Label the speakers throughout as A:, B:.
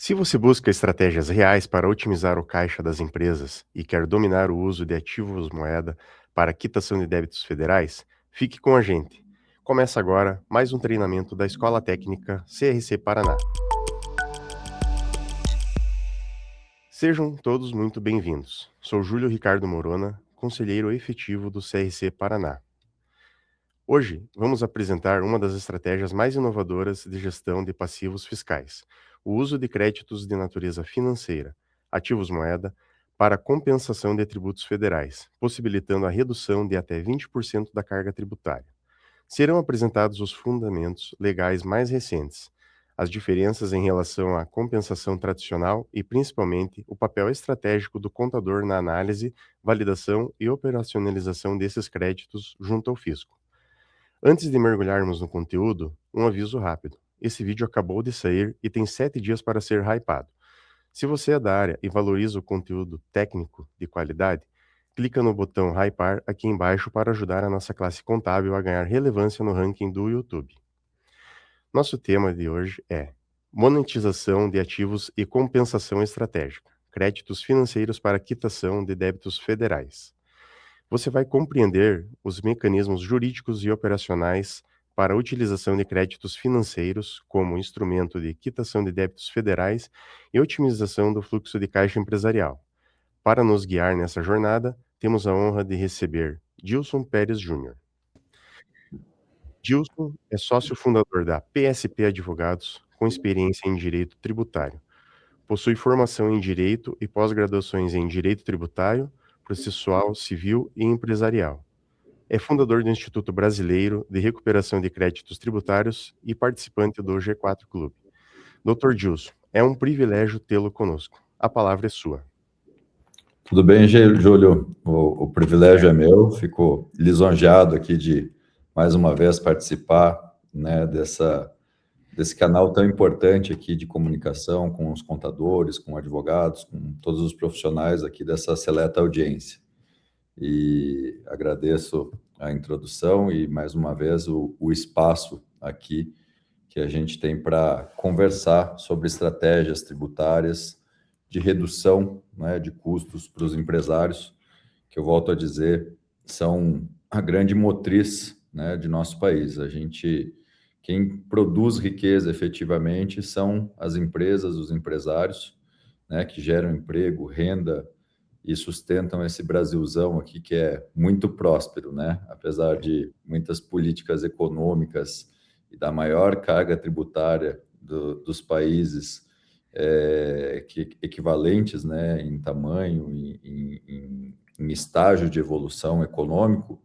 A: Se você busca estratégias reais para otimizar o caixa das empresas e quer dominar o uso de ativos moeda para quitação de débitos federais, fique com a gente. Começa agora mais um treinamento da Escola Técnica CRC Paraná. Sejam todos muito bem-vindos. Sou Júlio Ricardo Morona, conselheiro efetivo do CRC Paraná. Hoje, vamos apresentar uma das estratégias mais inovadoras de gestão de passivos fiscais: o uso de créditos de natureza financeira, ativos moeda, para compensação de tributos federais, possibilitando a redução de até 20% da carga tributária. Serão apresentados os fundamentos legais mais recentes, as diferenças em relação à compensação tradicional e, principalmente, o papel estratégico do contador na análise, validação e operacionalização desses créditos junto ao fisco. Antes de mergulharmos no conteúdo, um aviso rápido. Esse vídeo acabou de sair e tem 7 dias para ser hypado. Se você é da área e valoriza o conteúdo técnico de qualidade, clica no botão Hypar aqui embaixo para ajudar a nossa classe contábil a ganhar relevância no ranking do YouTube. Nosso tema de hoje é monetização de ativos e compensação estratégica, créditos financeiros para quitação de débitos federais. Você vai compreender os mecanismos jurídicos e operacionais para a utilização de créditos financeiros como instrumento de quitação de débitos federais e otimização do fluxo de caixa empresarial. Para nos guiar nessa jornada, temos a honra de receber Dilson Pérez Júnior. Dilson é sócio fundador da PSP Advogados, com experiência em direito tributário. Possui formação em Direito e pós-graduações em Direito Tributário, Processual, Civil e Empresarial. É fundador do Instituto Brasileiro de Recuperação de Créditos Tributários e participante do G4 Clube. Dr. Dilson, é um privilégio tê-lo conosco. A palavra é sua.
B: Tudo bem, Júlio? O privilégio é meu. Fico lisonjeado aqui de, mais uma vez, participar, né, desse canal tão importante aqui de comunicação com os contadores, com advogados, com todos os profissionais aqui dessa seleta audiência. E agradeço a introdução e, mais uma vez, o espaço aqui que a gente tem para conversar sobre estratégias tributárias de redução, né, de custos para os empresários, que eu volto a dizer, são a grande motriz, né, de nosso país. Quem produz riqueza efetivamente são as empresas, os empresários, né, que geram emprego, renda e sustentam esse Brasilzão aqui que é muito próspero, né? Apesar de muitas políticas econômicas e da maior carga tributária dos países equivalentes, né, em tamanho, em estágio de evolução econômico,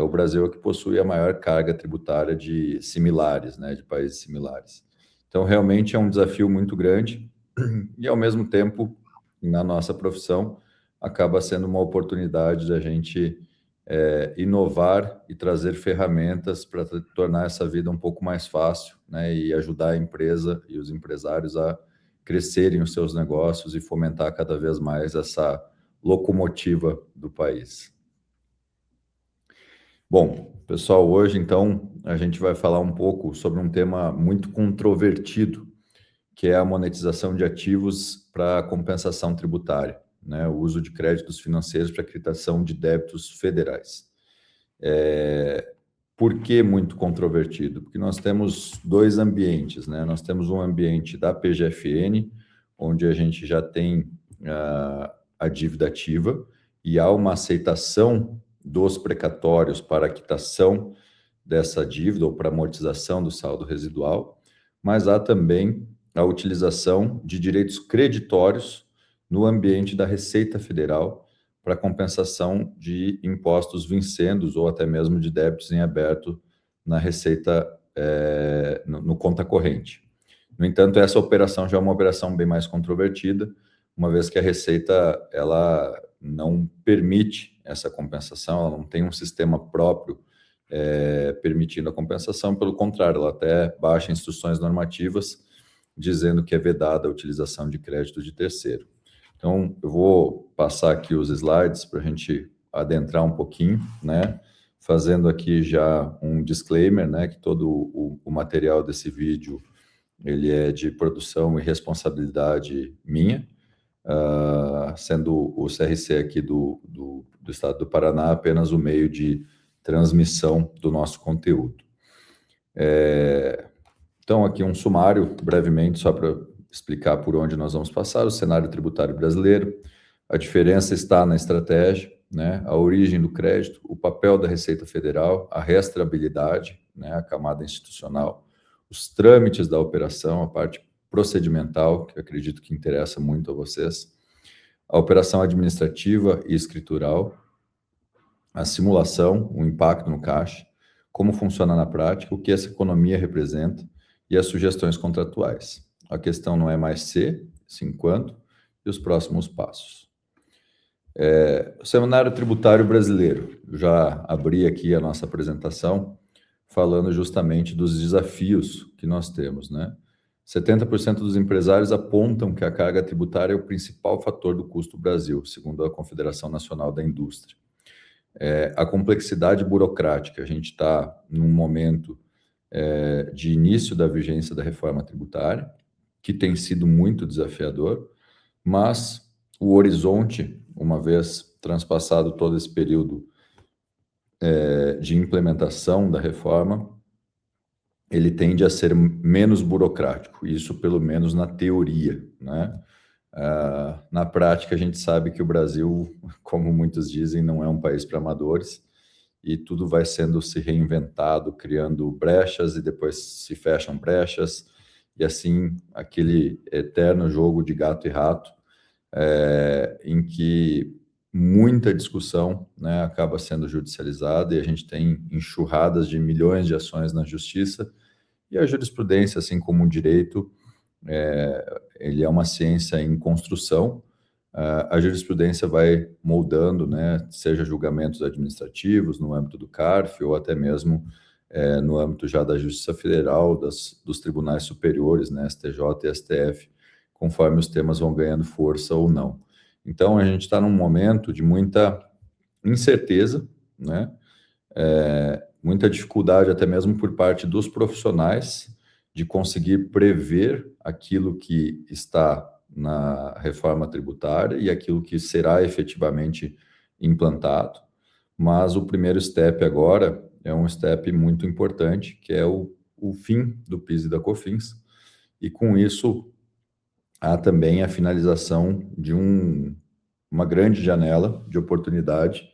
B: o Brasil é que possui a maior carga tributária de similares, né, de países similares. Então, realmente é um desafio muito grande e, ao mesmo tempo, na nossa profissão, acaba sendo uma oportunidade da gente inovar e trazer ferramentas para tornar essa vida um pouco mais fácil, né, e ajudar a empresa e os empresários a crescerem os seus negócios e fomentar cada vez mais essa locomotiva do país. Bom, pessoal, hoje, então, a gente vai falar um pouco sobre um tema muito controvertido, que é a monetização de ativos para compensação tributária, né? O uso de créditos financeiros para quitação de débitos federais. Por que muito controvertido? Porque nós temos dois ambientes, né? Nós temos um ambiente da PGFN, onde a gente já tem a dívida ativa e há uma aceitação dos precatórios para a quitação dessa dívida ou para amortização do saldo residual, mas há também a utilização de direitos creditórios no ambiente da Receita Federal para compensação de impostos vincendos ou até mesmo de débitos em aberto na Receita, no conta corrente. No entanto, essa operação já é uma operação bem mais controvertida, uma vez que a Receita ela não permite essa compensação, ela não tem um sistema próprio permitindo a compensação, pelo contrário, ela até baixa instruções normativas dizendo que é vedada a utilização de crédito de terceiro. Então, eu vou passar aqui os slides para a gente adentrar um pouquinho, né? Fazendo aqui já um disclaimer, né? Que todo o material desse vídeo ele é de produção e responsabilidade minha, sendo o CRC aqui do estado do Paraná apenas o meio de transmissão do nosso conteúdo. Então, aqui um sumário, brevemente, só para explicar por onde nós vamos passar: o cenário tributário brasileiro, a diferença está na estratégia, né, a origem do crédito, o papel da Receita Federal, a rastreabilidade, né, a camada institucional, os trâmites da operação, a parte procedimental, que eu acredito que interessa muito a vocês, a operação administrativa e escritural, a simulação, o impacto no caixa, como funciona na prática, o que essa economia representa e as sugestões contratuais. A questão não é mais se, sim quando, e os próximos passos. O cenário tributário brasileiro. Eu já abri aqui a nossa apresentação falando justamente dos desafios que nós temos, né? 70% dos empresários apontam que a carga tributária é o principal fator do custo do Brasil, segundo a Confederação Nacional da Indústria. A complexidade burocrática. A gente está num momento de início da vigência da reforma tributária, que tem sido muito desafiador, mas o horizonte, uma vez transpassado todo esse período de implementação da reforma, ele tende a ser menos burocrático, isso pelo menos na teoria, né? Na prática, a gente sabe que o Brasil, como muitos dizem, não é um país para amadores, e tudo vai sendo se reinventado, criando brechas e depois se fecham brechas, e assim, aquele eterno jogo de gato e rato, em que muita discussão, né, acaba sendo judicializada, e a gente tem enxurradas de milhões de ações na justiça, e a jurisprudência, assim como o direito, ele é uma ciência em construção. A jurisprudência vai moldando, né, seja julgamentos administrativos no âmbito do CARF ou até mesmo no âmbito já da Justiça Federal, dos tribunais superiores, né, STJ e STF, conforme os temas vão ganhando força ou não. Então, a gente está num momento de muita incerteza, né, muita dificuldade até mesmo por parte dos profissionais de conseguir prever aquilo que está na reforma tributária e aquilo que será efetivamente implantado. Mas o primeiro step agora é um step muito importante, que é o fim do PIS e da COFINS, e com isso há também a finalização de uma grande janela de oportunidade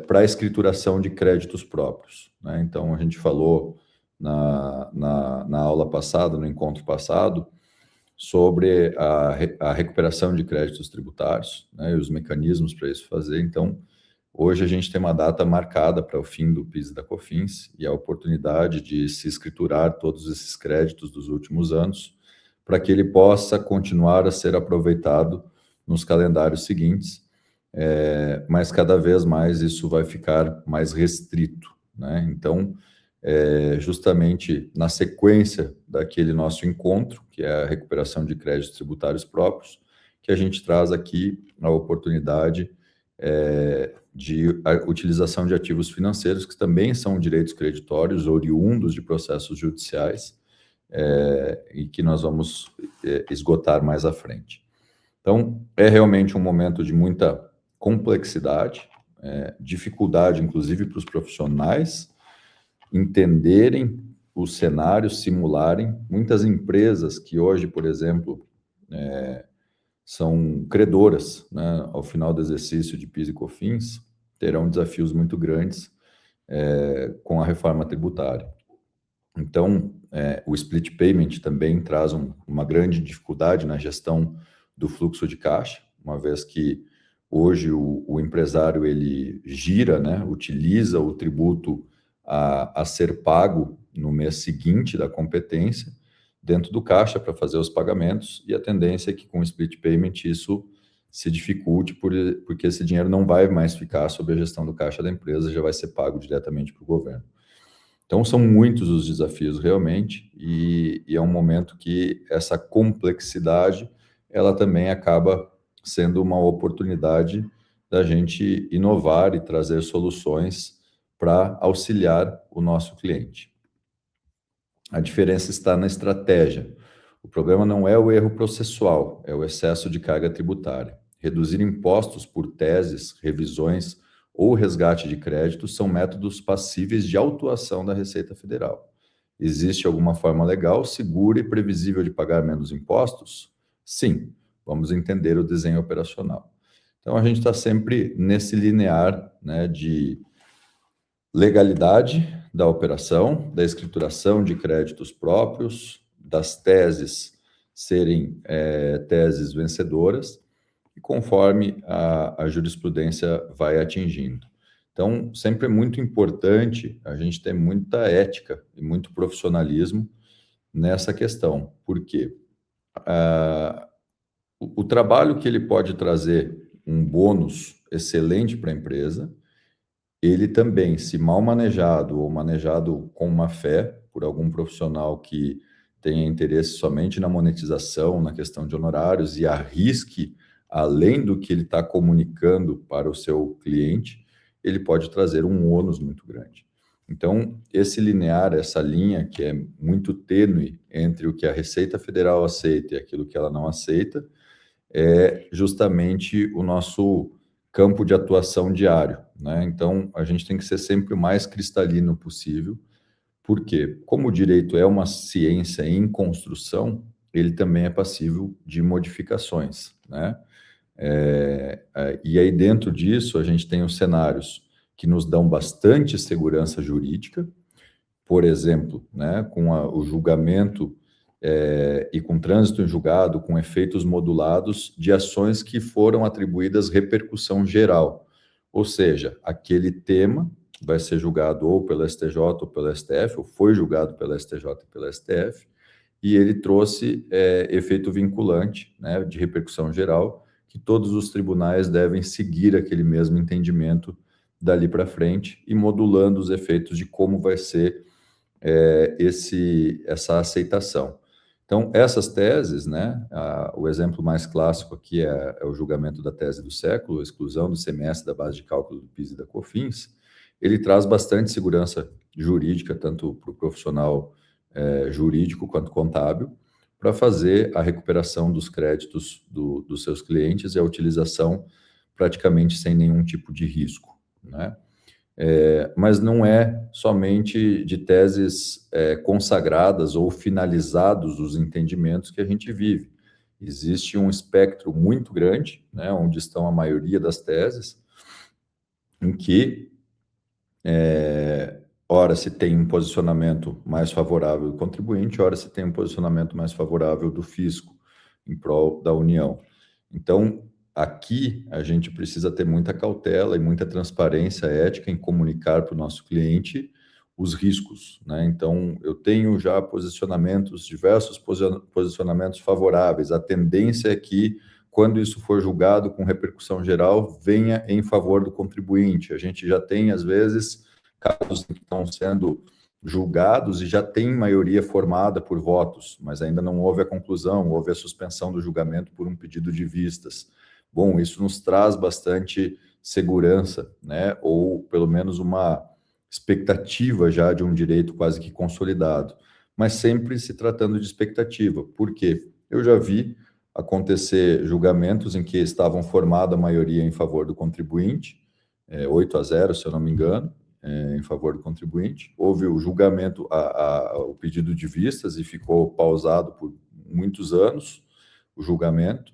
B: para a escrituração de créditos próprios, né? Então, a gente falou na aula passada, no encontro passado, sobre a recuperação de créditos tributários, né, e os mecanismos para isso fazer. Então, hoje a gente tem uma data marcada para o fim do PIS e da COFINS e a oportunidade de se escriturar todos esses créditos dos últimos anos para que ele possa continuar a ser aproveitado nos calendários seguintes, mas cada vez mais isso vai ficar mais restrito, né? Então, justamente na sequência daquele nosso encontro, que é a recuperação de créditos tributários próprios, que a gente traz aqui a oportunidade de utilização de ativos financeiros, que também são direitos creditórios oriundos de processos judiciais, e que nós vamos esgotar mais à frente. Então, é realmente um momento de muita complexidade, dificuldade, inclusive, para os profissionais entenderem o cenário, simularem. Muitas empresas que hoje, por exemplo, são credoras, né, ao final do exercício de PIS e COFINS, terão desafios muito grandes com a reforma tributária. Então, o split payment também traz uma grande dificuldade na gestão do fluxo de caixa, uma vez que hoje o empresário ele gira, né, utiliza o tributo a ser pago no mês seguinte da competência dentro do caixa para fazer os pagamentos, e a tendência é que com o split payment isso se dificulte, porque esse dinheiro não vai mais ficar sob a gestão do caixa da empresa, já vai ser pago diretamente para o governo. Então, são muitos os desafios realmente, e é um momento que essa complexidade, ela também acaba sendo uma oportunidade da gente inovar e trazer soluções para auxiliar o nosso cliente. A diferença está na estratégia. O problema não é o erro processual, é o excesso de carga tributária. Reduzir impostos por teses, revisões ou resgate de créditos são métodos passíveis de autuação da Receita Federal. Existe alguma forma legal, segura e previsível de pagar menos impostos? Sim, vamos entender o desenho operacional. Então, a gente está sempre nesse linear, né, de legalidade da operação, da escrituração de créditos próprios, das teses serem teses vencedoras, e conforme a jurisprudência vai atingindo. Então, sempre é muito importante a gente ter muita ética e muito profissionalismo nessa questão, porque o trabalho que ele pode trazer um bônus excelente para a empresa, ele também, se mal manejado ou manejado com má fé por algum profissional que tenha interesse somente na monetização, na questão de honorários e arrisque além do que ele está comunicando para o seu cliente, ele pode trazer um ônus muito grande. Então, esse linear, essa linha que é muito tênue entre o que a Receita Federal aceita e aquilo que ela não aceita, é justamente o nosso campo de atuação diário, né? Então, a gente tem que ser sempre o mais cristalino possível, porque, como o direito é uma ciência em construção, ele também é passível de modificações, né? E aí, dentro disso, a gente tem os cenários que nos dão bastante segurança jurídica, por exemplo, né, com o julgamento e com trânsito em julgado, com efeitos modulados de ações que foram atribuídas repercussão geral. Ou seja, aquele tema vai ser julgado ou pelo STJ ou pelo STF, ou foi julgado pelo STJ e pelo STF, e ele trouxe efeito vinculante, né, de repercussão geral, que todos os tribunais devem seguir aquele mesmo entendimento dali para frente e modulando os efeitos de como vai ser essa aceitação. Então, essas teses, né, o exemplo mais clássico aqui é o julgamento da tese do século, a exclusão do ICMS da base de cálculo do PIS e da COFINS, ele traz bastante segurança jurídica, tanto para o profissional jurídico quanto contábil, para fazer a recuperação dos créditos dos seus clientes e a utilização praticamente sem nenhum tipo de risco, né? Mas não é somente de teses consagradas ou finalizados os entendimentos que a gente vive. Existe um espectro muito grande, né, onde estão a maioria das teses, em que, ora se tem um posicionamento mais favorável do contribuinte, ora se tem um posicionamento mais favorável do fisco, em prol da União. Então, aqui a gente precisa ter muita cautela e muita transparência ética em comunicar para o nosso cliente os riscos, né? Então, eu tenho já diversos posicionamentos favoráveis. A tendência é que, quando isso for julgado com repercussão geral, venha em favor do contribuinte. A gente já tem, às vezes, casos que estão sendo julgados e já tem maioria formada por votos, mas ainda não houve a conclusão, houve a suspensão do julgamento por um pedido de vistas. Bom, isso nos traz bastante segurança, né? Ou pelo menos uma expectativa já de um direito quase que consolidado, mas sempre se tratando de expectativa. Por quê? Eu já vi acontecer julgamentos em que estavam formada a maioria em favor do contribuinte, 8-0, se eu não me engano, em favor do contribuinte. Houve o julgamento, o pedido de vistas e ficou pausado por muitos anos o julgamento.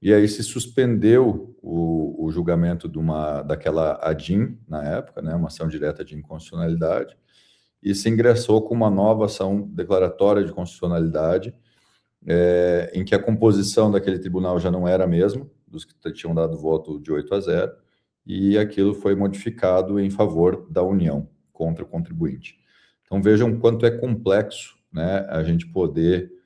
B: E aí se suspendeu o julgamento daquela ADIM, na época, né, uma ação direta de inconstitucionalidade, e se ingressou com uma nova ação declaratória de constitucionalidade, em que a composição daquele tribunal já não era a mesma, dos que tinham dado voto de 8-0, e aquilo foi modificado em favor da União, contra o contribuinte. Então vejam quanto é complexo, né, a gente poder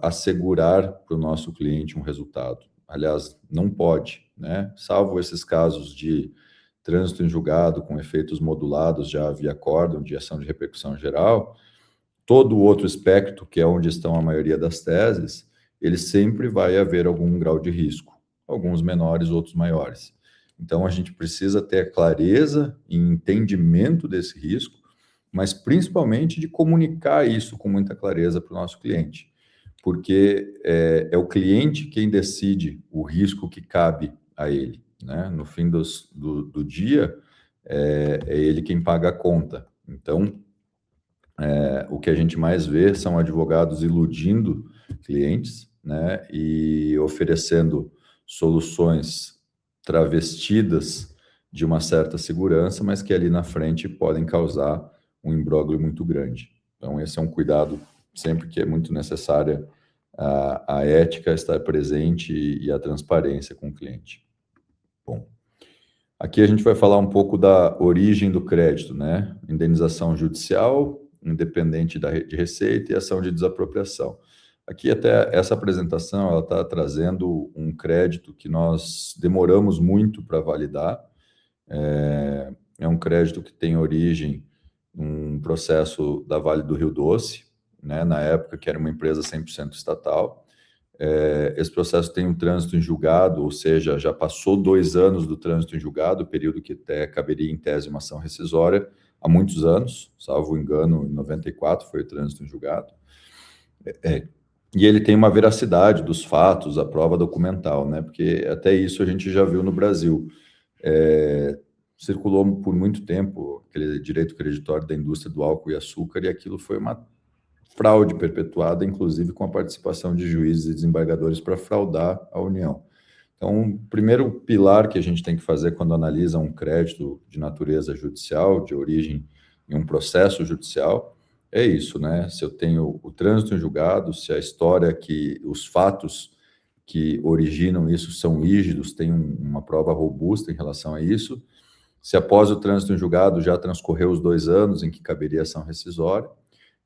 B: assegurar para o nosso cliente um resultado. Aliás, não pode, né? Salvo esses casos de trânsito em julgado com efeitos modulados já via acórdão de ação de repercussão geral, todo o outro espectro, que é onde estão a maioria das teses, ele sempre vai haver algum grau de risco, alguns menores, outros maiores. Então, a gente precisa ter clareza e entendimento desse risco mas principalmente de comunicar isso com muita clareza para o nosso cliente, porque é o cliente quem decide o risco que cabe a ele, né? No fim do dia, é ele quem paga a conta. Então, o que a gente mais vê são advogados iludindo clientes, né, e oferecendo soluções travestidas de uma certa segurança, mas que ali na frente podem causar um imbróglio muito grande. Então, esse é um cuidado sempre que é muito necessária a ética estar presente e a transparência com o cliente. Bom, aqui a gente vai falar um pouco da origem do crédito, né? Indenização judicial, independente de receita e ação de desapropriação. Aqui até essa apresentação ela está trazendo um crédito que nós demoramos muito para validar. É um crédito que tem origem num processo da Vale do Rio Doce, né? Na época que era uma empresa 100% estatal. Esse processo tem um trânsito em julgado, ou seja, já passou 2 anos do trânsito em julgado, período que até caberia em tese uma ação rescisória, há muitos anos, salvo engano, em 94 foi o trânsito em julgado. E ele tem uma veracidade dos fatos, a prova documental, né? Porque até isso a gente já viu no Brasil. Circulou por muito tempo aquele direito creditório da indústria do álcool e açúcar, e aquilo foi uma fraude perpetuada, inclusive com a participação de juízes e desembargadores para fraudar a União. Então, o primeiro pilar que a gente tem que fazer quando analisa um crédito de natureza judicial, de origem em um processo judicial, é isso, né? Se eu tenho o trânsito em julgado, se a história os fatos que originam isso são rígidos, tem uma prova robusta em relação a isso, se após o trânsito em julgado já transcorreu os 2 anos em que caberia ação rescisória,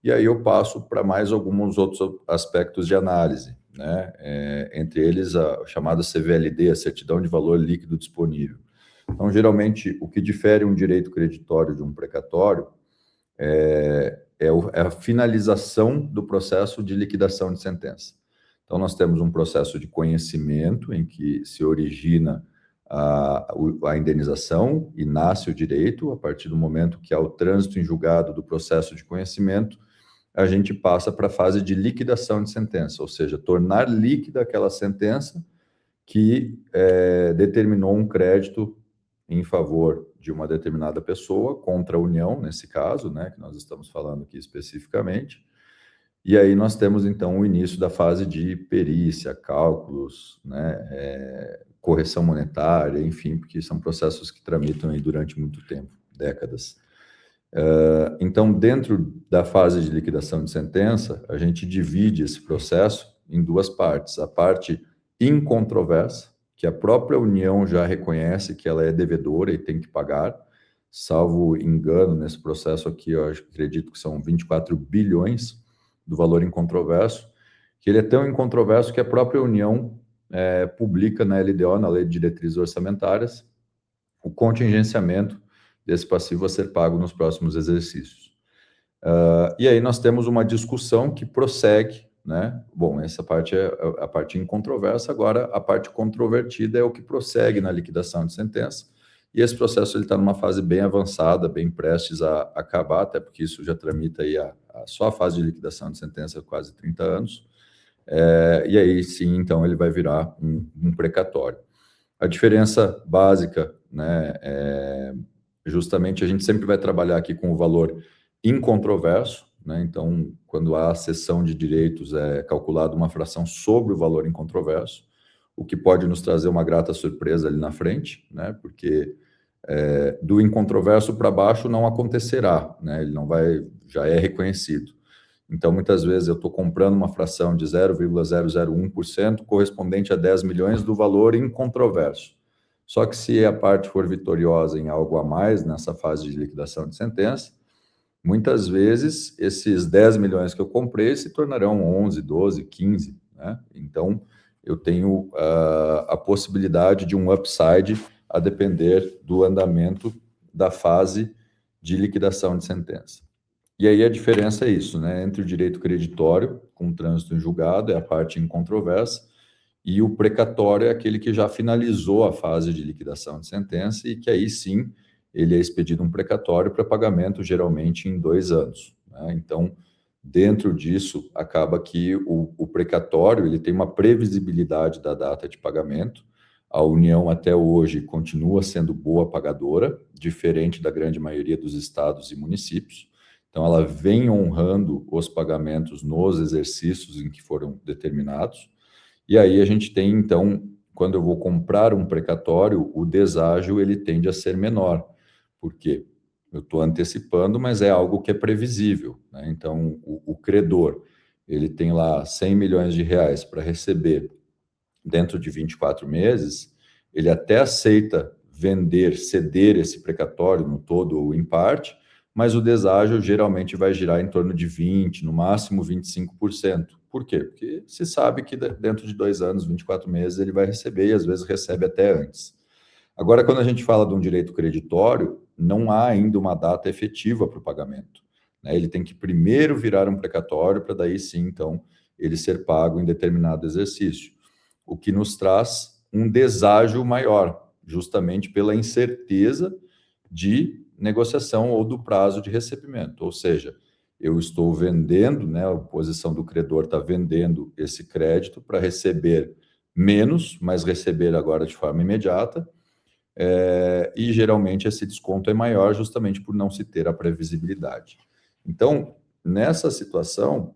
B: e aí eu passo para mais alguns outros aspectos de análise, né? Entre eles a chamada CVLD, a Certidão de Valor Líquido Disponível. Então, geralmente, o que difere um direito creditório de um precatório é a finalização do processo de liquidação de sentença. Então, nós temos um processo de conhecimento em que se origina a indenização e nasce o direito. A partir do momento que há o trânsito em julgado do processo de conhecimento, a gente passa para a fase de liquidação de sentença, ou seja, tornar líquida aquela sentença que determinou um crédito em favor de uma determinada pessoa contra a União, nesse caso, né, que nós estamos falando aqui especificamente. E aí nós temos, então, o início da fase de perícia, cálculos, né, correção monetária, enfim, porque são processos que tramitam aí durante muito tempo, décadas. Então, dentro da fase de liquidação de sentença, a gente divide esse processo em 2 partes. A parte incontroversa, que a própria União já reconhece que ela é devedora e tem que pagar, salvo engano, nesse processo aqui, eu acredito que são 24 bilhões do valor incontroverso, que ele é tão incontroverso que a própria União publica na LDO, na Lei de Diretrizes Orçamentárias, o contingenciamento desse passivo a ser pago nos próximos exercícios. E aí nós temos uma discussão que prossegue, né? Bom, essa parte é a parte incontroversa, agora a parte controvertida é o que prossegue na liquidação de sentença, e esse processo está numa fase bem avançada, bem prestes a acabar, até porque isso já tramita aí só a fase de liquidação de sentença há quase 30 anos, e aí sim, então, ele vai virar um precatório. A diferença básica, né, justamente a gente sempre vai trabalhar aqui com o valor incontroverso, né? Então, quando há cessão de direitos, é calculada uma fração sobre o valor incontroverso, o que pode nos trazer uma grata surpresa ali na frente, né? Porque do incontroverso para baixo não acontecerá, né? Ele não vai, já é reconhecido. Então, muitas vezes eu estou comprando uma fração de 0,001% correspondente a 10 milhões do valor incontroverso. Só que se a parte for vitoriosa em algo a mais nessa fase de liquidação de sentença, muitas vezes esses 10 milhões que eu comprei se tornarão 11, 12, 15, né? Então, eu tenho a possibilidade de um upside a depender do andamento da fase de liquidação de sentença. E aí a diferença é isso, né? Entre o direito creditório, com trânsito em julgado, é a parte incontroversa, e o precatório é aquele que já finalizou a fase de liquidação de sentença e que aí sim ele é expedido um precatório para pagamento, geralmente em 2 anos, né? Então, dentro disso, acaba que o precatório ele tem uma previsibilidade da data de pagamento. A União, até hoje, continua sendo boa pagadora, diferente da grande maioria dos estados e municípios. Então, ela vem honrando os pagamentos nos exercícios em que foram determinados. E aí a gente tem, então, quando eu vou comprar um precatório, o deságio ele tende a ser menor. Por quê? Eu estou antecipando, mas é algo que é previsível, né? Então, o credor, ele tem lá 100 milhões de reais para receber dentro de 24 meses, ele até aceita vender, ceder esse precatório no todo ou em parte, mas o deságio geralmente vai girar em torno de 20%, no máximo 25%. Por quê? Porque se sabe que dentro de 2 anos, 24 meses, ele vai receber e às vezes recebe até antes. Agora, quando a gente fala de um direito creditório, não há ainda uma data efetiva para o pagamento, né? Ele tem que primeiro virar um precatório para daí sim, então, ele ser pago em determinado exercício, o que nos traz um deságio maior, justamente pela incerteza de negociação ou do prazo de recebimento. Ou seja, eu estou vendendo, né, a posição do credor está vendendo esse crédito para receber menos, mas receber agora de forma imediata, e geralmente esse desconto é maior justamente por não se ter a previsibilidade. Então, nessa situação,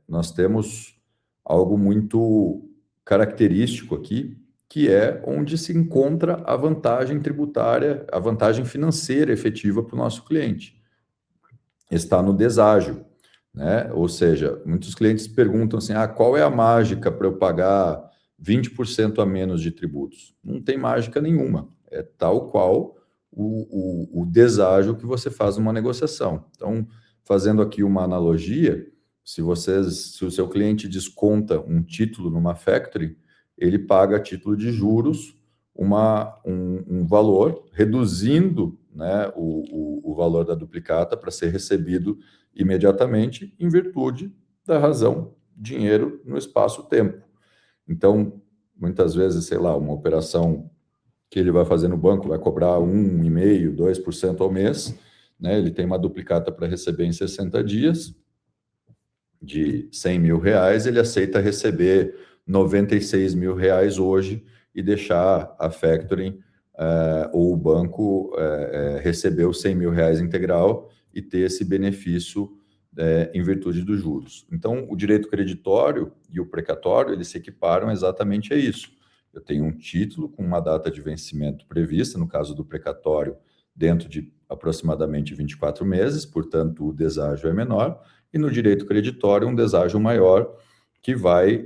B: nós temos algo muito característico aqui, que é onde se encontra a vantagem tributária, a vantagem financeira efetiva para o nosso cliente. Está no deságio, né? Ou seja, muitos clientes perguntam assim, qual é a mágica para eu pagar 20% a menos de tributos? Não tem mágica nenhuma, é tal qual o deságio que você faz numa negociação. Então, fazendo aqui uma analogia, se o seu cliente desconta um título numa factory, ele paga a título de juros um valor, reduzindo, né, o valor da duplicata para ser recebido imediatamente, em virtude da razão dinheiro no espaço-tempo. Então, muitas vezes, sei lá, uma operação que ele vai fazer no banco vai cobrar 1,5%, 2% ao mês, né? Ele tem uma duplicata para receber em 60 dias, de 100 mil reais, ele aceita receber 96 mil reais hoje e deixar a factoring ou o banco receber os 100 mil reais integral e ter esse benefício em virtude dos juros. Então, o direito creditório e o precatório, eles se equiparam exatamente a isso. Eu tenho um título com uma data de vencimento prevista, no caso do precatório, dentro de aproximadamente 24 meses, portanto, o deságio é menor, e no direito creditório, um deságio maior, que vai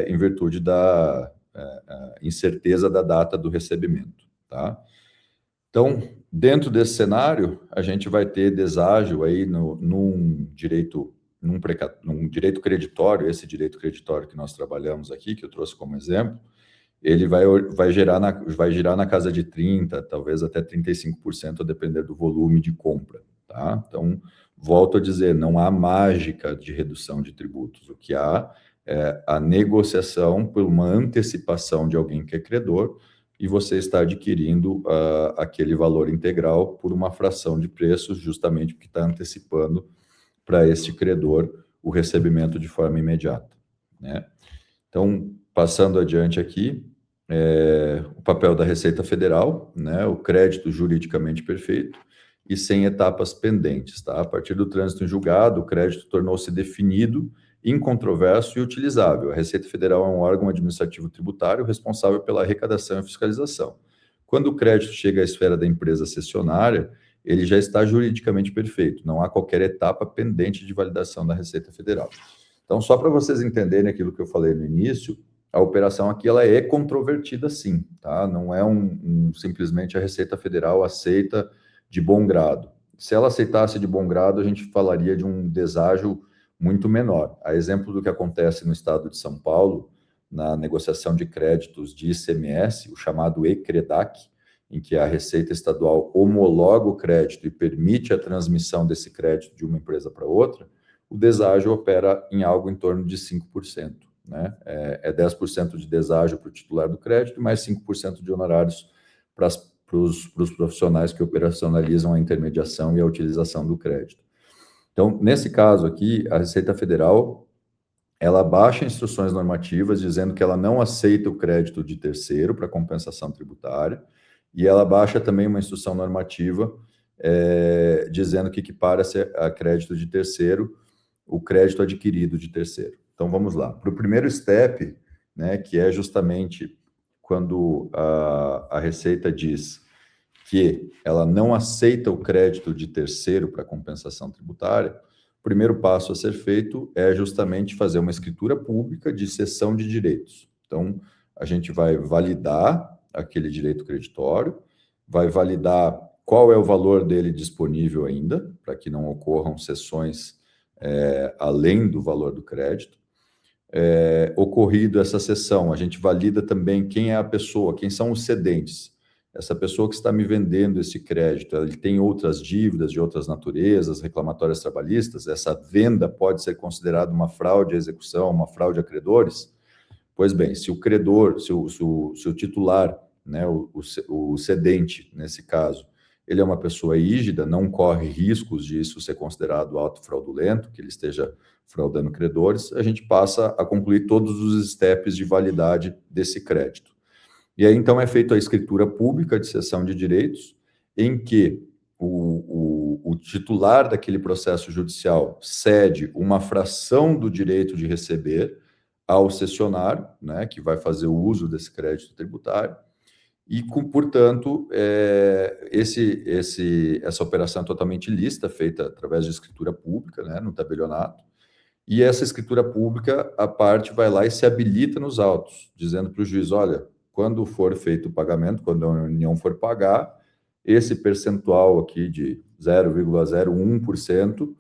B: em virtude da incerteza da data do recebimento, tá? Então, dentro desse cenário, a gente vai ter deságio aí num direito creditório, esse direito creditório que nós trabalhamos aqui, que eu trouxe como exemplo, ele vai girar na casa de 30%, talvez até 35%, a depender do volume de compra, tá? Então, volto a dizer, não há mágica de redução de tributos. O que há é a negociação por uma antecipação de alguém que é credor e você está adquirindo aquele valor integral por uma fração de preços, justamente porque está antecipando para esse credor o recebimento de forma imediata, né? Então, passando adiante aqui, o papel da Receita Federal, né, o crédito juridicamente perfeito e sem etapas pendentes, tá? A partir do trânsito em julgado, o crédito tornou-se definido, incontroverso e utilizável. A Receita Federal é um órgão administrativo tributário responsável pela arrecadação e fiscalização. Quando o crédito chega à esfera da empresa cessionária, ele já está juridicamente perfeito, não há qualquer etapa pendente de validação da Receita Federal. Então, só para vocês entenderem aquilo que eu falei no início, a operação aqui ela é controvertida sim, tá? Não é simplesmente a Receita Federal aceita de bom grado. Se ela aceitasse de bom grado, a gente falaria de um deságio muito menor. A exemplo do que acontece no estado de São Paulo, na negociação de créditos de ICMS, o chamado ECREDAC, em que a Receita Estadual homologa o crédito e permite a transmissão desse crédito de uma empresa para outra, o deságio opera em algo em torno de 5%. Né? É 10% de deságio para o titular do crédito e mais 5% de honorários para as os profissionais que operacionalizam a intermediação e a utilização do crédito. Então, nesse caso aqui, a Receita Federal, ela baixa instruções normativas dizendo que ela não aceita o crédito de terceiro para compensação tributária, e ela baixa também uma instrução normativa dizendo que equipara-se a crédito de terceiro o crédito adquirido de terceiro. Então, vamos lá. Para o primeiro step, né, que é justamente quando a Receita diz que ela não aceita o crédito de terceiro para compensação tributária, o primeiro passo a ser feito é justamente fazer uma escritura pública de cessão de direitos. Então, a gente vai validar aquele direito creditório, vai validar qual é o valor dele disponível ainda, para que não ocorram cessões além do valor do crédito. Ocorrido essa cessão, a gente valida também quem é a pessoa, quem são os cedentes. Essa pessoa que está me vendendo esse crédito, ele tem outras dívidas de outras naturezas, reclamatórias trabalhistas, essa venda pode ser considerada uma fraude à execução, uma fraude a credores? Pois bem, se o credor, se o titular, né, o cedente, nesse caso, ele é uma pessoa rígida, não corre riscos de isso ser considerado ato fraudulento, que ele esteja fraudando credores, a gente passa a concluir todos os steps de validade desse crédito. E aí, então, é feita a escritura pública de cessão de direitos, em que o titular daquele processo judicial cede uma fração do direito de receber ao cessionário, né, que vai fazer o uso desse crédito tributário, e, portanto, essa operação é totalmente lícita, feita através de escritura pública, né, no tabelionato, e essa escritura pública, a parte vai lá e se habilita nos autos, dizendo para o juiz, olha, quando for feito o pagamento, quando a União for pagar, esse percentual aqui de 0,01%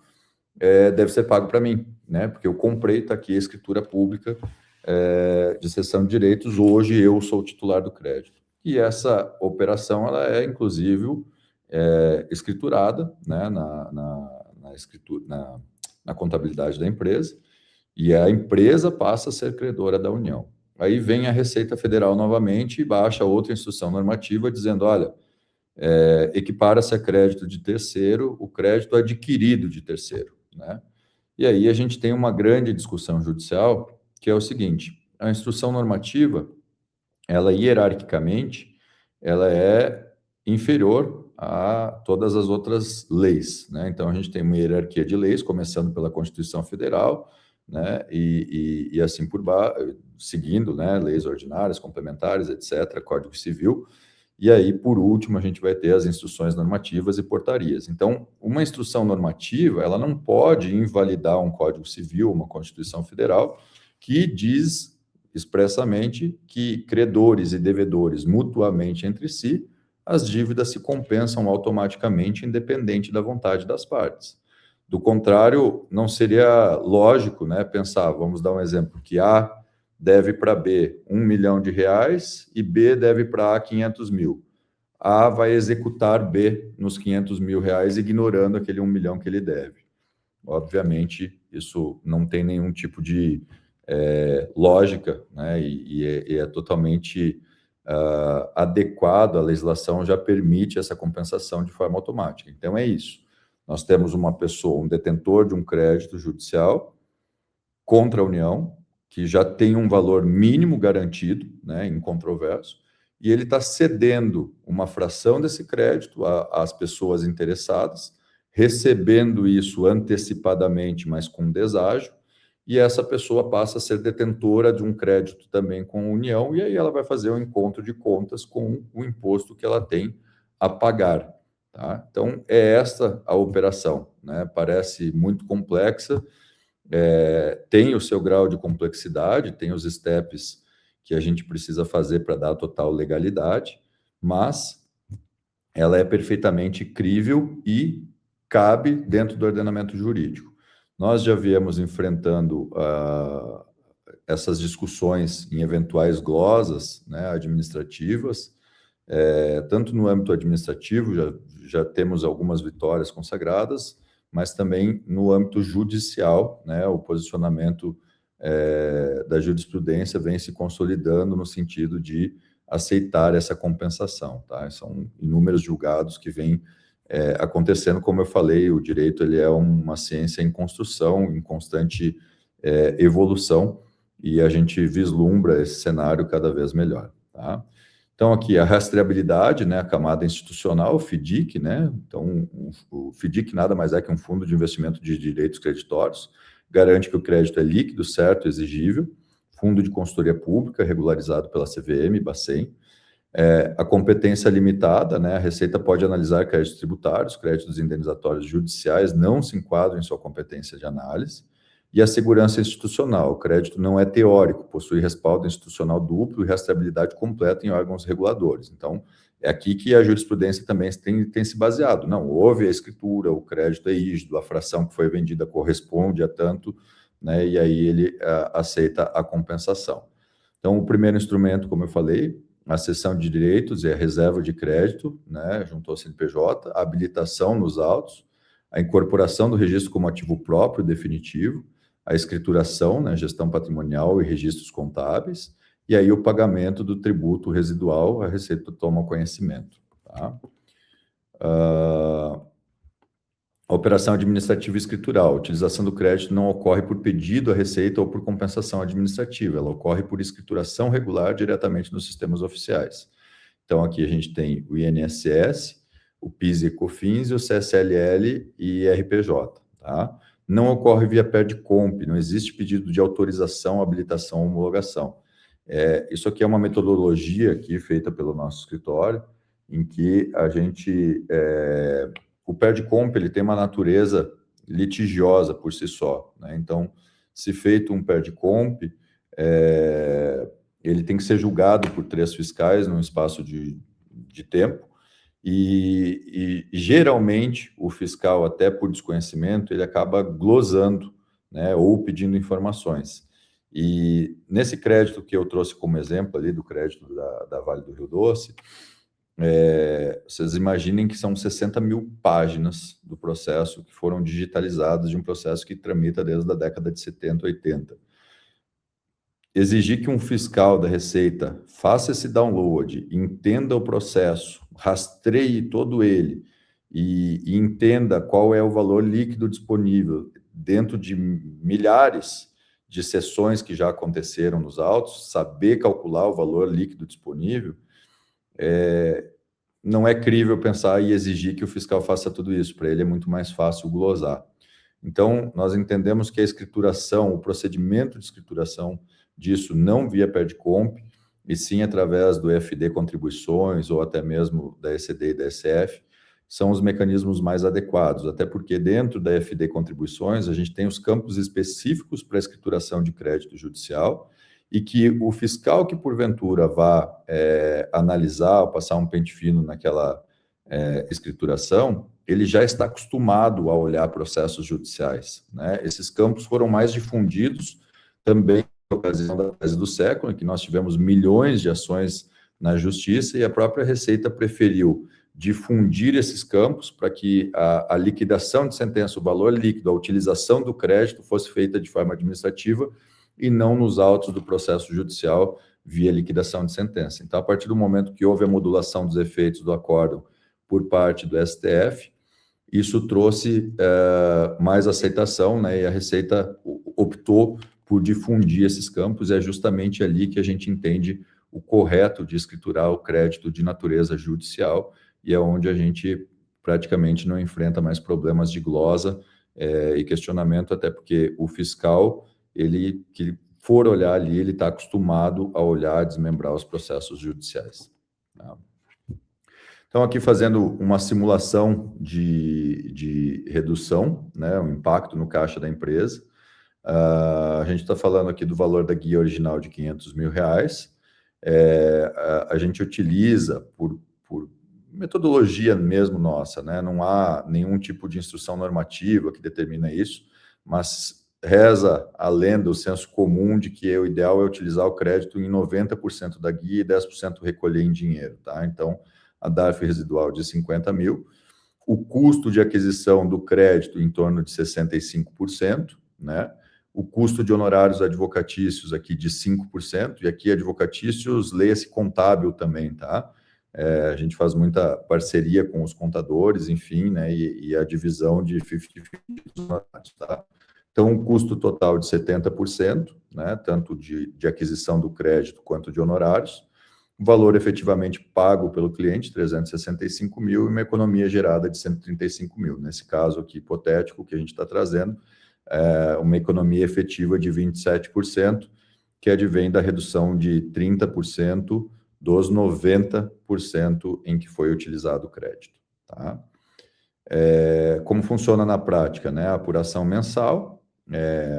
B: deve ser pago para mim, né? Porque eu comprei, está aqui a escritura pública de cessão de direitos, hoje eu sou o titular do crédito. E essa operação, ela é, inclusive, escriturada, né, na contabilidade da empresa, e a empresa passa a ser credora da União. Aí vem a Receita Federal novamente e baixa outra instrução normativa dizendo, olha, equipara-se a crédito de terceiro o crédito adquirido de terceiro, né? E aí a gente tem uma grande discussão judicial, que é o seguinte, a instrução normativa, ela hierarquicamente, ela é inferior a todas as outras leis, né? Então, a gente tem uma hierarquia de leis, começando pela Constituição Federal, né? E assim por baixo, seguindo, né? Leis ordinárias, complementares, etc., Código Civil. E aí, por último, a gente vai ter as instruções normativas e portarias. Então, uma instrução normativa, ela não pode invalidar um Código Civil, uma Constituição Federal, que diz expressamente que credores e devedores mutuamente entre si, as dívidas se compensam automaticamente, independente da vontade das partes. Do contrário, não seria lógico, né, pensar, vamos dar um exemplo, que A deve para B R$1 milhão e B deve para A 500 mil. A vai executar B nos 500 mil reais, ignorando aquele 1 milhão que ele deve. Obviamente, isso não tem nenhum tipo de lógica, né, e é totalmente adequado, a legislação já permite essa compensação de forma automática. Então, é isso. Nós temos uma pessoa, um detentor de um crédito judicial contra a União, que já tem um valor mínimo garantido, né, incontroverso, e ele está cedendo uma fração desse crédito às pessoas interessadas, recebendo isso antecipadamente, mas com deságio, e essa pessoa passa a ser detentora de um crédito também com a União, e aí ela vai fazer um encontro de contas com o imposto que ela tem a pagar. Tá? Então, é esta a operação, né? Parece muito complexa, tem o seu grau de complexidade, tem os steps que a gente precisa fazer para dar total legalidade, mas ela é perfeitamente crível e cabe dentro do ordenamento jurídico. Nós já viemos enfrentando essas discussões em eventuais glosas, né, administrativas, tanto no âmbito administrativo, já temos algumas vitórias consagradas, mas também no âmbito judicial, né, o posicionamento da jurisprudência vem se consolidando no sentido de aceitar essa compensação, tá? São inúmeros julgados que vêm acontecendo. Como eu falei, o direito ele é uma ciência em construção, em constante evolução, e a gente vislumbra esse cenário cada vez melhor, tá? Então, aqui a rastreabilidade, né, a camada institucional, o FDIC, né? Então, o FDIC nada mais é que um fundo de investimento de direitos creditórios, garante que o crédito é líquido, certo, exigível, fundo de consultoria pública, regularizado pela CVM, Bacen. A competência limitada, né? A Receita pode analisar créditos tributários, créditos indenizatórios judiciais não se enquadram em sua competência de análise. E a segurança institucional, o crédito não é teórico, possui respaldo institucional duplo e rastreabilidade completa em órgãos reguladores. Então, é aqui que a jurisprudência também tem se baseado. Não, houve a escritura, o crédito é rígido, a fração que foi vendida corresponde a tanto, né? E aí ele aceita a compensação. Então, o primeiro instrumento, como eu falei, a cessão de direitos e a reserva de crédito, né, junto ao CNPJ, a habilitação nos autos, a incorporação do registro como ativo próprio definitivo, a escrituração, né, gestão patrimonial e registros contábeis, e aí o pagamento do tributo residual, a Receita toma conhecimento. Tá? A operação administrativa escritural, a utilização do crédito não ocorre por pedido à Receita ou por compensação administrativa, ela ocorre por escrituração regular diretamente nos sistemas oficiais. Então, aqui a gente tem o INSS, o PIS e COFINS, o CSLL e RPJ, tá? Não ocorre via PERDComp, não existe pedido de autorização, habilitação ou homologação. Isso aqui é uma metodologia aqui feita pelo nosso escritório, em que a gente... o PERDComp ele tem uma natureza litigiosa por si só, né? Então, se feito um PERDComp, ele tem que ser julgado por 3 fiscais num espaço de tempo, e geralmente o fiscal, até por desconhecimento, ele acaba glosando, né, ou pedindo informações. E nesse crédito que eu trouxe como exemplo ali, do crédito da Vale do Rio Doce, vocês imaginem que são 60 mil páginas do processo que foram digitalizadas de um processo que tramita desde a década de 70, 80. Exigir que um fiscal da Receita faça esse download, entenda o processo, rastreie todo ele e entenda qual é o valor líquido disponível dentro de milhares de sessões que já aconteceram nos autos, saber calcular o valor líquido disponível, não é crível pensar e exigir que o fiscal faça tudo isso. Para ele é muito mais fácil glosar. Então, nós entendemos que a escrituração, o procedimento de escrituração disso não via PERDComp, e sim através do EFD Contribuições ou até mesmo da ECD e da SF, são os mecanismos mais adequados, até porque dentro da EFD Contribuições a gente tem os campos específicos para a escrituração de crédito judicial e que o fiscal que porventura vá analisar ou passar um pente fino naquela escrituração, ele já está acostumado a olhar processos judiciais, né? Esses campos foram mais difundidos também na ocasião da tese do século, em que nós tivemos milhões de ações na justiça e a própria Receita preferiu difundir esses campos para que a liquidação de sentença, o valor líquido, a utilização do crédito fosse feita de forma administrativa e não nos autos do processo judicial via liquidação de sentença. Então, a partir do momento que houve a modulação dos efeitos do acórdão por parte do STF, isso trouxe mais aceitação, né? E a Receita optou por difundir esses campos, e é justamente ali que a gente entende o correto de escriturar o crédito de natureza judicial, e é onde a gente praticamente não enfrenta mais problemas de glosa e questionamento, até porque o fiscal, ele que for olhar ali, ele está acostumado a olhar, desmembrar os processos judiciais. Tá? Então, aqui fazendo uma simulação de redução, né, o impacto no caixa da empresa. A gente está falando aqui do valor da guia original de R$500 mil. A gente utiliza por metodologia mesmo nossa, né? Não há nenhum tipo de instrução normativa que determina isso, mas reza a lenda, o senso comum de que o ideal é utilizar o crédito em 90% da guia e 10% recolher em dinheiro, tá? Então, a DARF residual de 50 mil, o custo de aquisição do crédito em torno de 65%, né? o custo de honorários advocatícios aqui de 5%, e aqui advocatícios, leia-se contábil também, tá? A gente faz muita parceria com os contadores, enfim, né, e a divisão de 50-50 dos honorários, tá? Então, um custo total de 70%, né, tanto de aquisição do crédito quanto de honorários, o valor efetivamente pago pelo cliente, 365 mil, e uma economia gerada de 135 mil. Nesse caso aqui, hipotético, que a gente está trazendo, uma economia efetiva de 27%, que advém da redução de 30% dos 90% em que foi utilizado o crédito. Tá? Como funciona na prática? Né? A apuração mensal,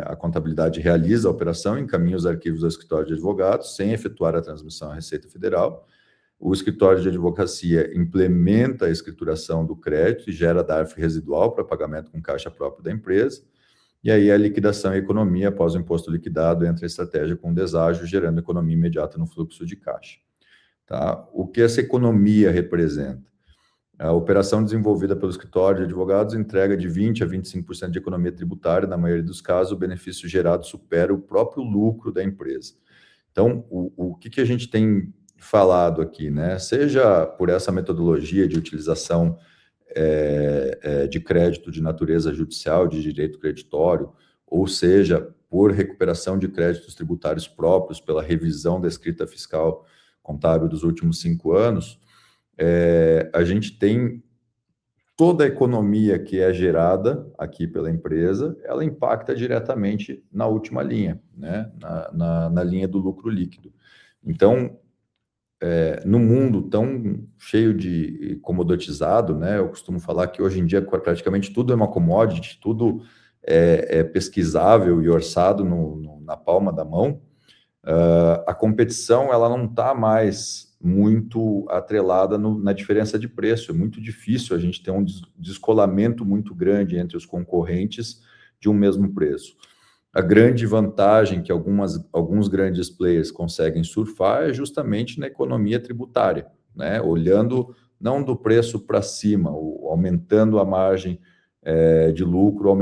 B: a contabilidade realiza a operação, encaminha os arquivos ao escritório de advogados, sem efetuar a transmissão à Receita Federal. O escritório de advocacia implementa a escrituração do crédito e gera DARF residual para pagamento com caixa própria da empresa. E aí a liquidação e economia após o imposto liquidado entra a estratégia com deságio, gerando economia imediata no fluxo de caixa. Tá? O que essa economia representa? A operação desenvolvida pelo escritório de advogados entrega de 20% a 25% de economia tributária. Na maioria dos casos, o benefício gerado supera o próprio lucro da empresa. Então, o que a gente tem falado aqui, né? Seja por essa metodologia de utilização de crédito de natureza judicial, de direito creditório, ou seja, por recuperação de créditos tributários próprios pela revisão da escrita fiscal contábil dos últimos 5 anos, a gente tem toda a economia que é gerada aqui pela empresa, ela impacta diretamente na última linha, né? na linha do lucro líquido. Então, no mundo tão cheio de comodotizado, né? Eu costumo falar que hoje em dia praticamente tudo é uma commodity, tudo é pesquisável e orçado na palma da mão. A competição ela não está mais muito atrelada na diferença de preço. É muito difícil a gente ter um descolamento muito grande entre os concorrentes de um mesmo preço. A grande vantagem que alguns grandes players conseguem surfar é justamente na economia tributária, né? Olhando não do preço para cima, aumentando a margem de lucro,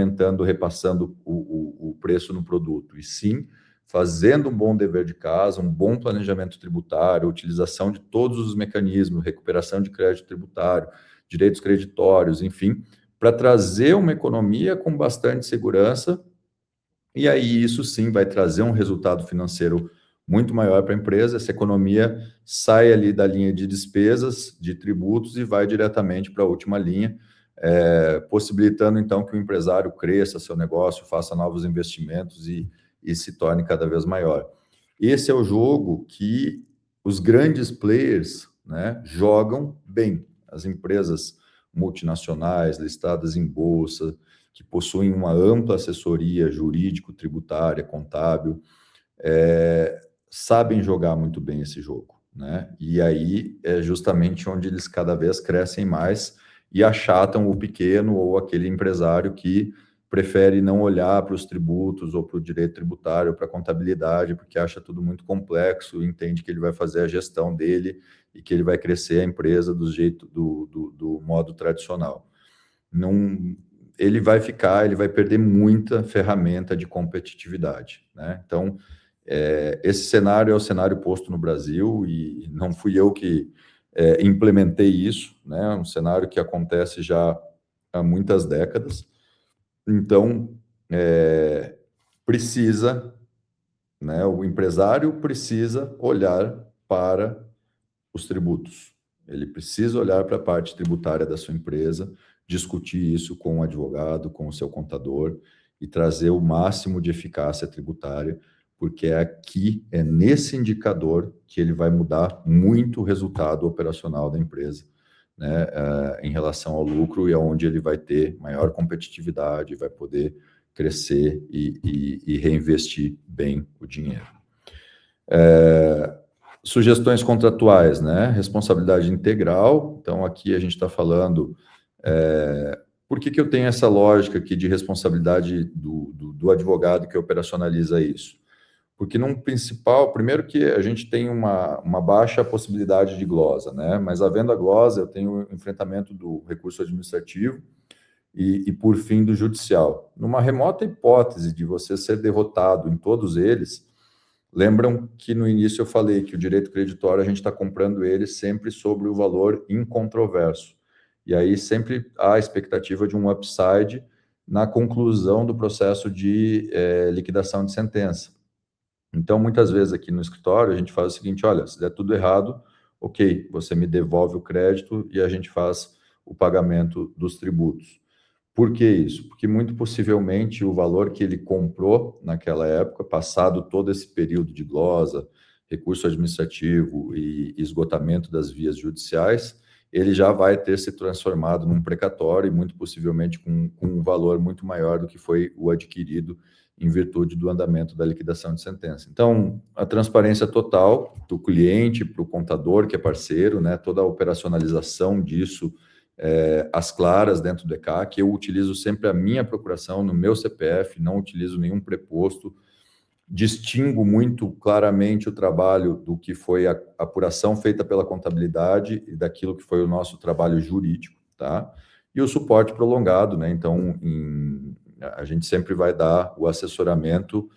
B: repassando o preço no produto, e sim fazendo um bom dever de casa, um bom planejamento tributário, utilização de todos os mecanismos, recuperação de crédito tributário, direitos creditórios, enfim, para trazer uma economia com bastante segurança. E aí, isso sim vai trazer um resultado financeiro muito maior para a empresa. Essa economia sai ali da linha de despesas, de tributos, e vai diretamente para a última linha, possibilitando, então, que o empresário cresça seu negócio, faça novos investimentos e se torne cada vez maior. Esse é o jogo que os grandes players, né, jogam bem. As empresas multinacionais, listadas em bolsa, que possuem uma ampla assessoria jurídico-tributária, contábil, sabem jogar muito bem esse jogo, né? E aí é justamente onde eles cada vez crescem mais e achatam o pequeno ou aquele empresário que prefere não olhar para os tributos ou para o direito tributário, para a contabilidade, porque acha tudo muito complexo, entende que ele vai fazer a gestão dele e que ele vai crescer a empresa do modo tradicional. Não, ele vai perder muita ferramenta de competitividade, né? Então, esse cenário é o cenário posto no Brasil, e não fui eu que implementei isso, né? É um cenário que acontece já há muitas décadas. Então, né, o empresário precisa olhar para os tributos. Ele precisa olhar para a parte tributária da sua empresa, discutir isso com o advogado, com o seu contador, e trazer o máximo de eficácia tributária, porque é nesse indicador que ele vai mudar muito o resultado operacional da empresa, né, em relação ao lucro, e aonde ele vai ter maior competitividade, vai poder crescer e reinvestir bem o dinheiro. Sugestões contratuais, né? Responsabilidade integral. Então, aqui a gente está falando... por que eu tenho essa lógica aqui de responsabilidade do advogado que operacionaliza isso? Porque primeiro que a gente tem uma baixa possibilidade de glosa, né? Mas havendo a glosa, eu tenho o enfrentamento do recurso administrativo, e por fim, do judicial. Numa remota hipótese de você ser derrotado em todos eles, lembram que no início eu falei que o direito creditório a gente está comprando ele sempre sobre o valor incontroverso. E aí sempre há a expectativa de um upside na conclusão do processo de liquidação de sentença. Então, muitas vezes aqui no escritório, a gente faz o seguinte: olha, se der tudo errado, ok, você me devolve o crédito e a gente faz o pagamento dos tributos. Por que isso? Porque muito possivelmente o valor que ele comprou naquela época, passado todo esse período de glosa, recurso administrativo e esgotamento das vias judiciais, ele já vai ter se transformado num precatório e muito possivelmente com um valor muito maior do que foi o adquirido em virtude do andamento da liquidação de sentença. Então, a transparência total do cliente para o contador, que é parceiro, né, toda a operacionalização disso, as claras dentro do ECAC. Eu utilizo sempre a minha procuração no meu CPF, não utilizo nenhum preposto, distingo muito claramente o trabalho do que foi a apuração feita pela contabilidade e daquilo que foi o nosso trabalho jurídico, tá? E o suporte prolongado, né? Então, a gente sempre vai dar o assessoramento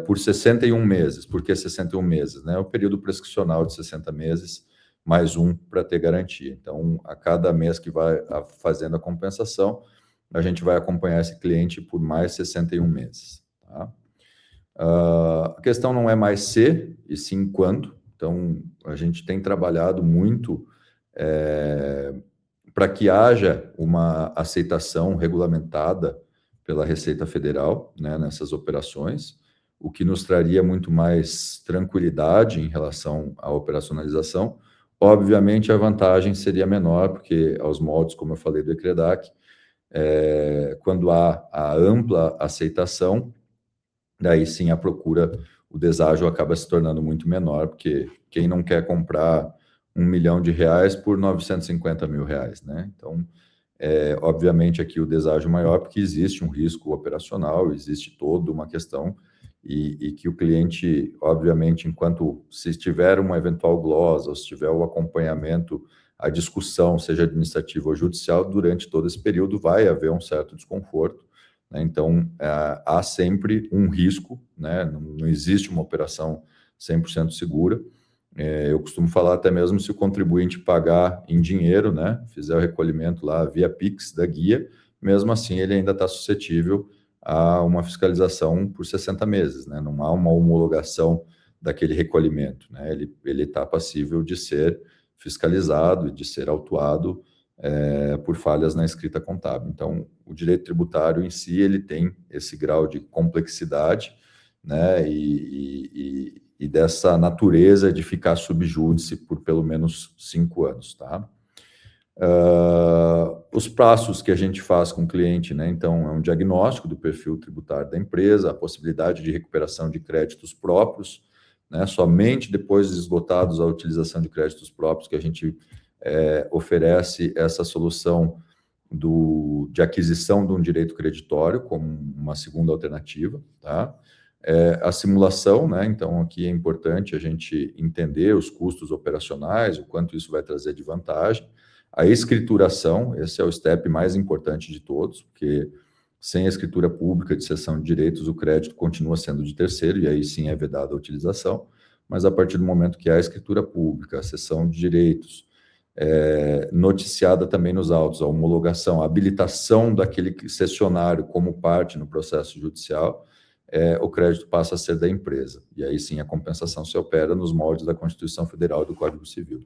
B: por 61 meses. Por que 61 meses? Né? O período prescricional de 60 meses, mais um para ter garantia. Então, a cada mês que vai fazendo a compensação, a gente vai acompanhar esse cliente por mais 61 meses. Tá? A questão não é mais se, e sim quando. Então, a gente tem trabalhado muito para que haja uma aceitação regulamentada pela Receita Federal, né, nessas operações, o que nos traria muito mais tranquilidade em relação à operacionalização. Obviamente, a vantagem seria menor, porque aos moldes, como eu falei, do ECREDAC, quando há a ampla aceitação, daí sim a procura, o deságio acaba se tornando muito menor, porque quem não quer comprar R$1 milhão por R$950 mil, né? Então, obviamente aqui o deságio maior, porque existe um risco operacional, existe toda uma questão, e que o cliente, obviamente, enquanto se tiver uma eventual glosa, ou se tiver o acompanhamento, a discussão, seja administrativa ou judicial, durante todo esse período vai haver um certo desconforto, né? Então, há sempre um risco, né? Não existe uma operação 100% segura. Eu costumo falar até mesmo se o contribuinte pagar em dinheiro, né, fizer o recolhimento lá via Pix da guia, mesmo assim ele ainda está suscetível a uma fiscalização por 60 meses, né? Não há uma homologação daquele recolhimento, né? Ele está passível de ser fiscalizado e de ser autuado por falhas na escrita contábil. Então, o direito tributário em si, ele tem esse grau de complexidade, né, e dessa natureza de ficar sub júdice por pelo menos 5 anos, tá? Os prazos que a gente faz com o cliente, né? Então, é um diagnóstico do perfil tributário da empresa, a possibilidade de recuperação de créditos próprios, né? Somente depois de esgotados a utilização de créditos próprios que a gente oferece essa solução de aquisição de um direito creditório como uma segunda alternativa, tá? A simulação, né? Então, aqui é importante a gente entender os custos operacionais, o quanto isso vai trazer de vantagem. A escrituração, esse é o step mais importante de todos, porque sem a escritura pública de cessão de direitos, o crédito continua sendo de terceiro, e aí sim é vedada a utilização, mas a partir do momento que há a escritura pública, a cessão de direitos, noticiada também nos autos, a homologação, a habilitação daquele cessionário como parte no processo judicial, o crédito passa a ser da empresa. E aí sim a compensação se opera nos moldes da Constituição Federal e do Código Civil.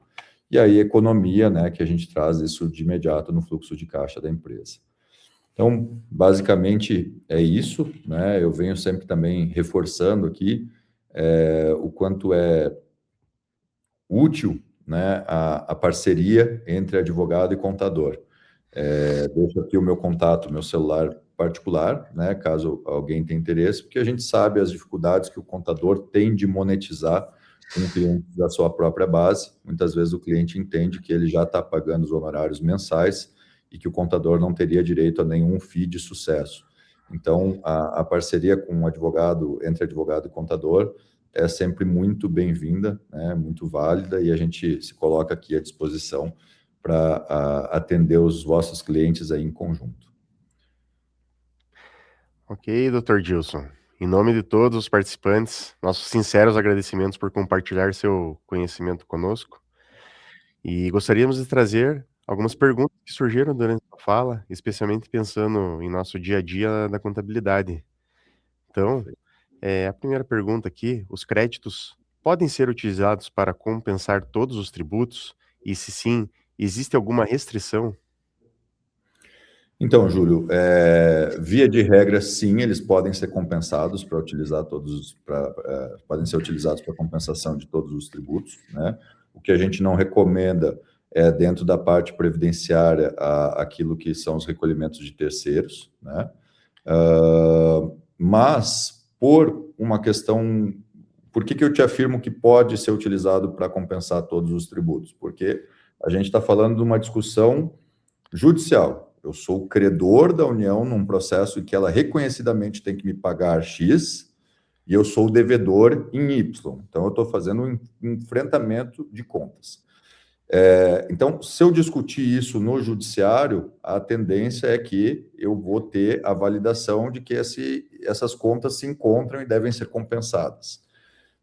B: E aí economia, né, que a gente traz isso de imediato no fluxo de caixa da empresa. Então, basicamente é isso, né? Eu venho sempre também reforçando aqui o quanto é útil, né, a parceria entre advogado e contador. Deixo aqui o meu contato, meu celular particular, né, caso alguém tenha interesse, porque a gente sabe as dificuldades que o contador tem de monetizar com clientes da sua própria base. Muitas vezes o cliente entende que ele já está pagando os honorários mensais e que o contador não teria direito a nenhum FII de sucesso. Então, a parceria com o advogado, entre advogado e contador, é sempre muito bem-vinda, né, muito válida, e a gente se coloca aqui à disposição para atender os vossos clientes aí em conjunto.
A: Ok, Dr. Gilson. Em nome de todos os participantes, nossos sinceros agradecimentos por compartilhar seu conhecimento conosco. E gostaríamos de trazer algumas perguntas que surgiram durante a fala, especialmente pensando em nosso dia a dia da contabilidade. Então, a primeira pergunta aqui: os créditos podem ser utilizados para compensar todos os tributos? E se sim, existe alguma restrição?
B: Então, Júlio, via de regra, sim, eles podem ser compensados para utilizar podem ser utilizados para compensação de todos os tributos, né? O que a gente não recomenda é, dentro da parte previdenciária, aquilo que são os recolhimentos de terceiros, né? Mas, por uma questão... Por que eu te afirmo que pode ser utilizado para compensar todos os tributos? Porque a gente está falando de uma discussão judicial. Eu sou o credor da União num processo em que ela reconhecidamente tem que me pagar X e eu sou o devedor em Y. Então, eu estou fazendo um enfrentamento de contas. Então, se eu discutir isso no judiciário, a tendência é que eu vou ter a validação de que essas contas se encontram e devem ser compensadas.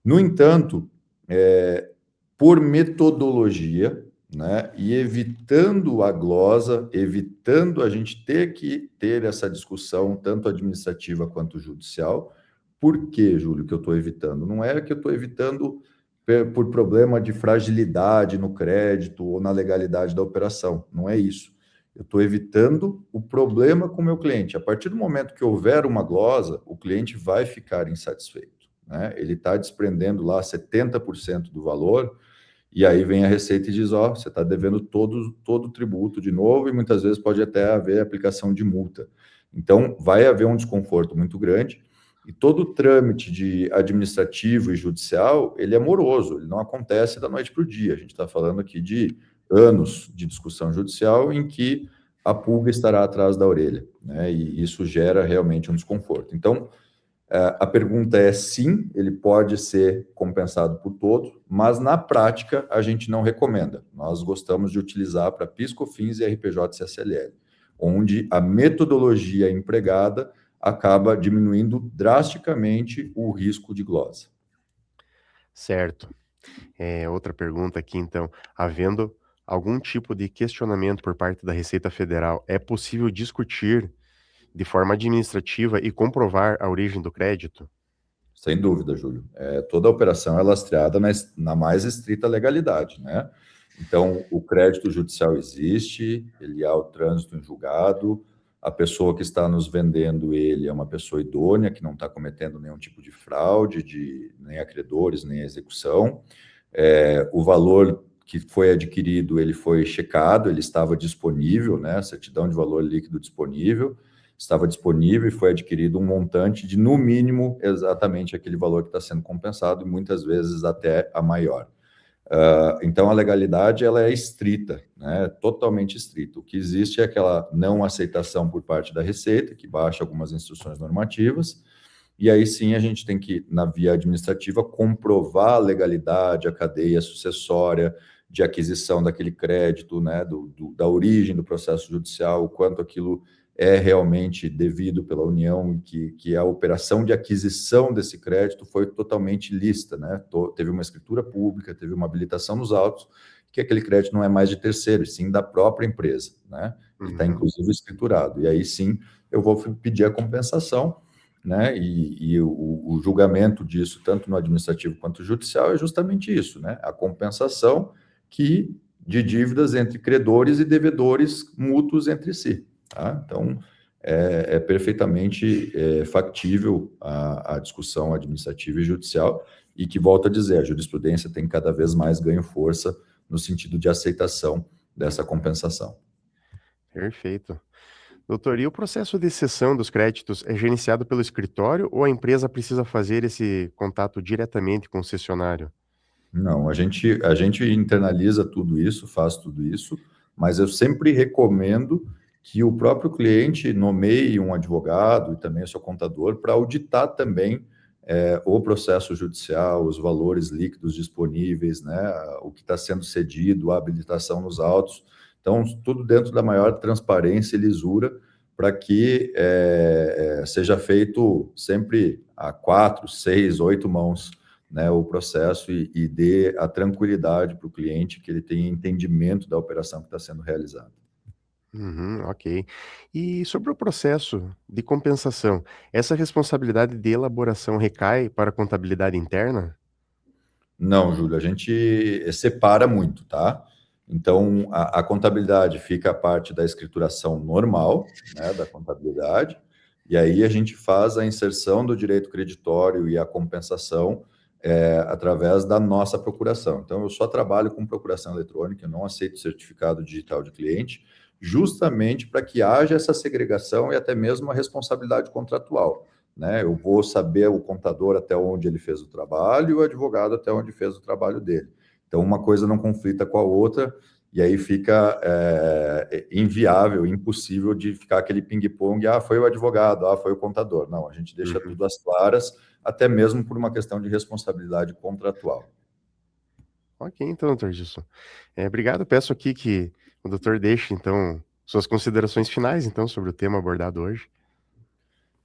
B: No entanto, por metodologia, né, e evitando a glosa, evitando a gente ter que ter essa discussão, tanto administrativa quanto judicial. Por que, Júlio, que eu estou evitando? Não é que eu estou evitando por problema de fragilidade no crédito ou na legalidade da operação, não é isso. Eu estou evitando o problema com o meu cliente. A partir do momento que houver uma glosa, o cliente vai ficar insatisfeito, né? Ele está desprendendo lá 70% do valor, e aí vem a Receita e diz, ó, você está devendo todo o tributo de novo, e muitas vezes pode até haver aplicação de multa. Então, vai haver um desconforto muito grande, e todo o trâmite de administrativo e judicial, ele é moroso, ele não acontece da noite para o dia. A gente está falando aqui de anos de discussão judicial em que a pulga estará atrás da orelha, né? E isso gera realmente um desconforto. Então, a pergunta é sim, ele pode ser compensado por todos, mas na prática a gente não recomenda. Nós gostamos de utilizar para PIS, COFINS e RPJ e CSLL, onde a metodologia empregada acaba diminuindo drasticamente o risco de glosa.
A: Certo. Outra pergunta aqui, então. Havendo algum tipo de questionamento por parte da Receita Federal, é possível discutir de forma administrativa e comprovar a origem do crédito?
B: Sem dúvida, Júlio. Toda operação é lastreada na mais estrita legalidade, né? Então, o crédito judicial existe, ele há o trânsito em julgado, a pessoa que está nos vendendo ele é uma pessoa idônea, que não está cometendo nenhum tipo de fraude, nem a credores, nem a execução. O valor que foi adquirido, ele foi checado, ele estava disponível, né? Certidão de valor líquido disponível, estava disponível e foi adquirido um montante de, no mínimo, exatamente aquele valor que está sendo compensado, e muitas vezes até a maior. Então, a legalidade ela é estrita, né? Totalmente estrita. O que existe é aquela não aceitação por parte da Receita, que baixa algumas instruções normativas, e aí sim a gente tem que, na via administrativa, comprovar a legalidade, a cadeia sucessória de aquisição daquele crédito, né? Da origem do processo judicial, o quanto aquilo é realmente devido pela União, que a operação de aquisição desse crédito foi totalmente lícita, né? Teve uma escritura pública, teve uma habilitação nos autos, que aquele crédito não é mais de terceiro, e sim da própria empresa, né? Que está, inclusive, escriturado. E aí, sim, eu vou pedir a compensação, né? E o julgamento disso, tanto no administrativo quanto no judicial, é justamente isso, né? A compensação de dívidas entre credores e devedores mútuos entre si. Tá? Então, é perfeitamente factível a discussão administrativa e judicial, e que, volto a dizer, a jurisprudência tem cada vez mais ganho força no sentido de aceitação dessa compensação.
A: Perfeito. Doutor, e o processo de cessão dos créditos é gerenciado pelo escritório ou a empresa precisa fazer esse contato diretamente com o concessionário?
B: Não, a gente internaliza tudo isso, faz tudo isso, mas eu sempre recomendo que o próprio cliente nomeie um advogado e também o seu contador para auditar também o processo judicial, os valores líquidos disponíveis, né, o que está sendo cedido, a habilitação nos autos. Então, tudo dentro da maior transparência e lisura, para que seja feito sempre a 4, 6, 8 mãos, né, o processo e dê a tranquilidade para o cliente que ele tenha entendimento da operação que está sendo realizada.
A: Uhum, ok. E sobre o processo de compensação, essa responsabilidade de elaboração recai para a contabilidade interna?
B: Não, Júlio, a gente separa muito, tá? Então, a contabilidade fica a parte da escrituração normal, né, da contabilidade, e aí a gente faz a inserção do direito creditório e a compensação através da nossa procuração. Então, eu só trabalho com procuração eletrônica, eu não aceito certificado digital de cliente, justamente para que haja essa segregação e até mesmo a responsabilidade contratual, né? Eu vou saber o contador até onde ele fez o trabalho e o advogado até onde fez o trabalho dele. Então, uma coisa não conflita com a outra, e aí fica inviável, impossível de ficar aquele ping-pong, foi o advogado, foi o contador. Não, a gente deixa tudo às claras, até mesmo por uma questão de responsabilidade contratual.
A: Ok, então, doutor Gilson. Obrigado. Peço aqui que o doutor deixe, então, suas considerações finais, então, sobre o tema abordado hoje.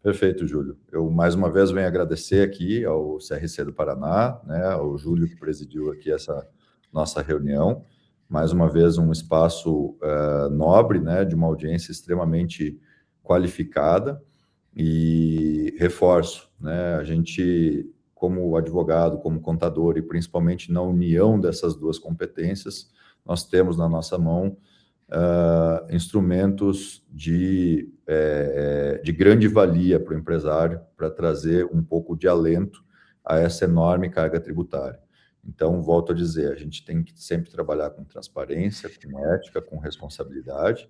B: Perfeito, Júlio. Eu, mais uma vez, venho agradecer aqui ao CRC do Paraná, né, ao Júlio que presidiu aqui essa nossa reunião. Mais uma vez, um espaço nobre, né, de uma audiência extremamente qualificada. E reforço, né, a gente, como advogado, como contador, e principalmente na união dessas duas competências, nós temos na nossa mão instrumentos de grande valia para o empresário, para trazer um pouco de alento a essa enorme carga tributária. Então, volto a dizer, a gente tem que sempre trabalhar com transparência, com ética, com responsabilidade,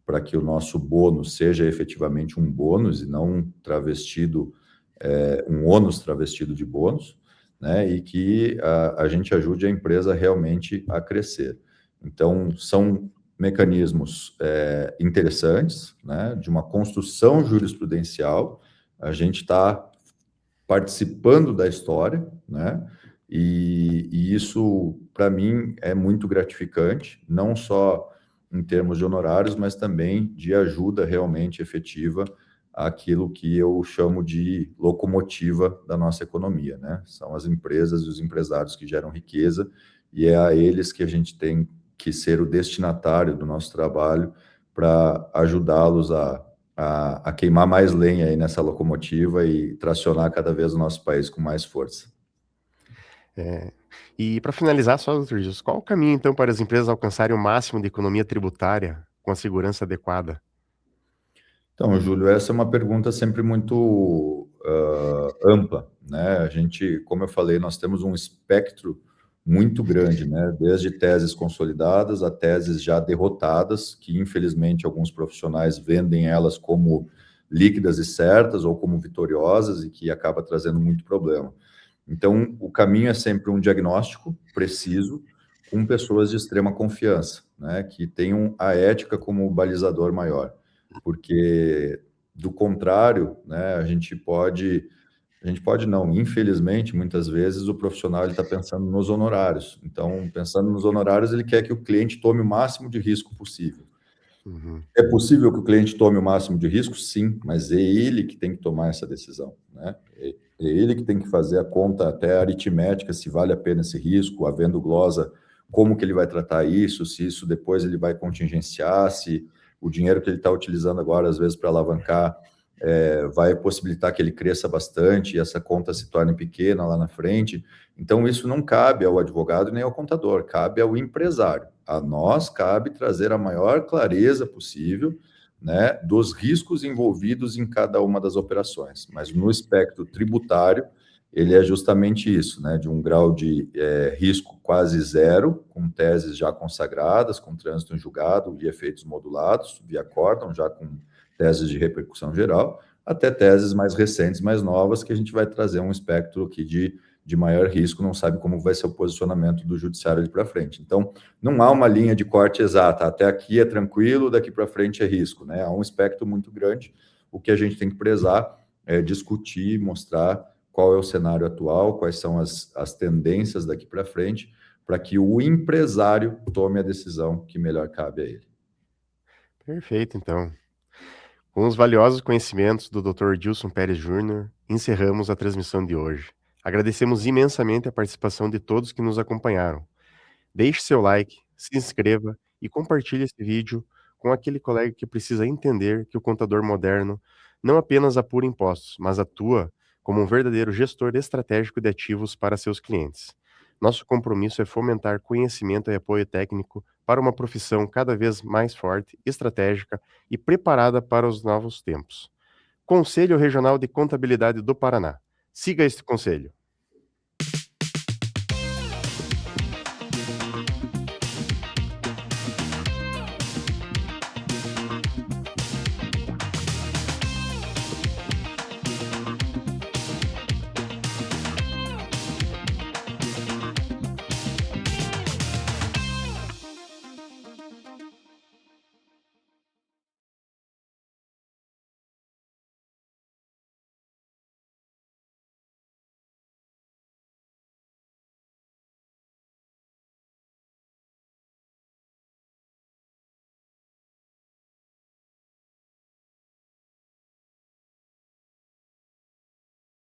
B: para que o nosso bônus seja efetivamente um bônus e não travestido, um ônus travestido de bônus, né? E que a gente ajude a empresa realmente a crescer. Então, são mecanismos interessantes, né, de uma construção jurisprudencial. A gente está participando da história, né, e isso, para mim, é muito gratificante, não só em termos de honorários, mas também de ajuda realmente efetiva àquilo que eu chamo de locomotiva da nossa economia, né? São as empresas e os empresários que geram riqueza, e é a eles que a gente tem que ser o destinatário do nosso trabalho para ajudá-los a queimar mais lenha aí nessa locomotiva e tracionar cada vez o nosso país com mais força.
A: E para finalizar, só, doutor Gilson, qual o caminho, então, para as empresas alcançarem o máximo de economia tributária com a segurança adequada?
B: Então, Júlio, essa é uma pergunta sempre muito ampla, né? A gente, como eu falei, nós temos um espectro muito grande, né? Desde teses consolidadas a teses já derrotadas, que infelizmente alguns profissionais vendem elas como líquidas e certas ou como vitoriosas e que acaba trazendo muito problema. Então, o caminho é sempre um diagnóstico preciso com pessoas de extrema confiança, né? Que tenham a ética como balizador maior, porque do contrário, né? A gente pode não, infelizmente, muitas vezes o profissional está pensando nos honorários. Então, pensando nos honorários, ele quer que o cliente tome o máximo de risco possível.
A: Uhum.
B: É possível que o cliente tome o máximo de risco? Sim, mas é ele que tem que tomar essa decisão, né? É ele que tem que fazer a conta até aritmética, se vale a pena esse risco, havendo glosa, como que ele vai tratar isso, se isso depois ele vai contingenciar, se o dinheiro que ele está utilizando agora, às vezes, para alavancar, vai possibilitar que ele cresça bastante e essa conta se torne pequena lá na frente. Então, isso não cabe ao advogado nem ao contador, cabe ao empresário. A nós cabe trazer a maior clareza possível, né, dos riscos envolvidos em cada uma das operações. Mas no espectro tributário, ele é justamente isso, né, de um grau de risco quase zero, com teses já consagradas, com trânsito em julgado e efeitos modulados, via acórdão, já com teses de repercussão geral, até teses mais recentes, mais novas, que a gente vai trazer um espectro aqui de maior risco, não sabe como vai ser o posicionamento do judiciário ali para frente. Então, não há uma linha de corte exata, até aqui é tranquilo, daqui para frente é risco, né? Há um espectro muito grande. O que a gente tem que prezar é discutir, mostrar qual é o cenário atual, quais são as tendências daqui para frente, para que o empresário tome a decisão que melhor cabe a ele.
A: Perfeito, então. Com os valiosos conhecimentos do Dr. Dilson Pérez Júnior, encerramos a transmissão de hoje. Agradecemos imensamente a participação de todos que nos acompanharam. Deixe seu like, se inscreva e compartilhe esse vídeo com aquele colega que precisa entender que o contador moderno não apenas apura impostos, mas atua como um verdadeiro gestor estratégico de ativos para seus clientes. Nosso compromisso é fomentar conhecimento e apoio técnico para uma profissão cada vez mais forte, estratégica e preparada para os novos tempos. Conselho Regional de Contabilidade do Paraná. Siga este conselho.